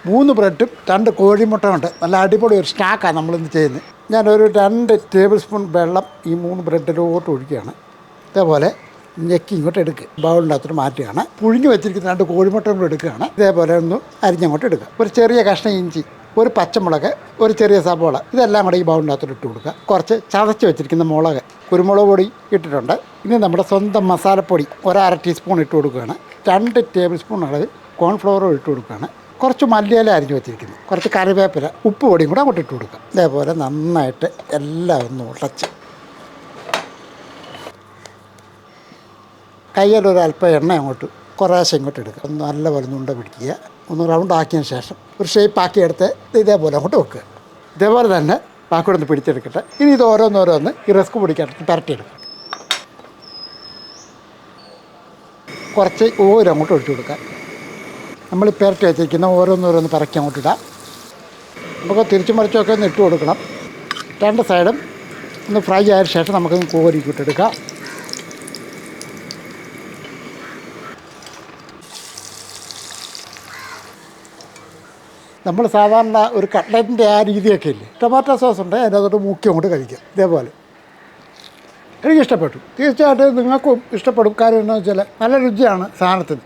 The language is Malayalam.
3 ബ്രെഡും 2 കോഴിമുട്ട ഉണ്ട്. നല്ല അടിപൊളി ഒരു സ്നാക്കാണ് നമ്മളിന്ന് ചെയ്യുന്നത്. ഞാനൊരു 2 ടേബിൾ സ്പൂൺ വെള്ളം ഈ 3 ബ്രെഡിലോട്ട് ഒഴിക്കുകയാണ്. ഇതേപോലെ ഞെക്കി ഇങ്ങോട്ട് എടുക്കുക. ബൗളിനകത്തോട്ട് മാറ്റുകയാണ്. പുഴുങ്ങി വെച്ചിരിക്കുന്ന 2 കോഴിമുട്ട കൂടെ എടുക്കുകയാണ്. ഇതേപോലെ ഒന്ന് അരിഞ്ഞങ്ങോട്ട് എടുക്കുക. ഒരു ചെറിയ കഷ്ണം ഇഞ്ചി, ഒരു പച്ചമുളക്, ഒരു ചെറിയ സബോള, ഇതെല്ലാം കൂടെ ഈ ബൗളിനകത്തോട്ട് ഇട്ട് കൊടുക്കുക. കുറച്ച് ചതച്ച് വെച്ചിരിക്കുന്ന മുളക്, കുരുമുളക് പൊടി ഇട്ടിട്ടുണ്ട്. ഇനി നമ്മുടെ സ്വന്തം മസാലപ്പൊടി 1/2 ടീസ്പൂൺ ഇട്ട് കൊടുക്കുകയാണ്. 2 ടേബിൾ സ്പൂൺ അളവ് കോൺഫ്ലവറും ഇട്ട് കൊടുക്കുകയാണ്. കുറച്ച് മല്ലിയില അരിഞ്ഞ് വെച്ചിരിക്കുന്നു, കുറച്ച് കറിവേപ്പില, ഉപ്പ് പൊടിയും കൂടെ അങ്ങോട്ട് ഇട്ട് കൊടുക്കുക. ഇതേപോലെ നന്നായിട്ട് എല്ലാം ഒന്ന് ഉടച്ച് കയ്യിലൊരല്പം എണ്ണ അങ്ങോട്ട് കുറേശ്ശെ ഇങ്ങോട്ട് എടുക്കുക. ഒന്ന് നല്ലപോലെ ഉണ്ട പിടിക്കുക. ഒന്ന് റൗണ്ട് ആക്കിയതിന് ശേഷം ഒരു ഷേപ്പ് ആക്കിയെടുത്ത് ഇതേപോലെ അങ്ങോട്ട് വെക്കുക. ഇതേപോലെ തന്നെ ബാക്കിയോടെ ഒന്ന് പിടിച്ചെടുക്കട്ടെ. ഇനി ഇത് ഓരോന്നോരോന്ന് ഈ റസ്ക് പൊടിക്കകത്ത് പരട്ടിയെടുക്കുക. കുറച്ച് ഓയിൽ അങ്ങോട്ട് ഒഴിച്ചു കൊടുക്കുക. നമ്മൾ പുരട്ടി വെച്ചിരിക്കുന്ന ഓരോന്നോരോന്ന് പറക്കി അങ്ങോട്ട് ഇടാം. നമുക്ക് തിരിച്ചു മറിച്ചൊക്കെ ഒന്ന് ഇട്ട് കൊടുക്കണം. 2 സൈഡും ഒന്ന് ഫ്രൈ ആയതിനു ശേഷം നമുക്കൊന്ന് കോരിക്കിട്ടെടുക്കാം. നമ്മൾ സാധാരണ ഒരു കട്ട്ലറ്റിൻ്റെ ആ രീതിയൊക്കെ ഇല്ലേ, ടൊമാറ്റോ സോസ് ഉണ്ട്, അതിനകത്തോട്ട് മുക്കി അങ്ങോട്ട് കഴിക്കാം. ഇതേപോലെ എനിക്കിഷ്ടപ്പെട്ടു. തീർച്ചയായിട്ടും നിങ്ങൾക്കും ഇഷ്ടപ്പെടും. കാര്യം എന്താണെന്ന് വെച്ചാൽ നല്ല രുചിയാണ് സാധനത്തിന്.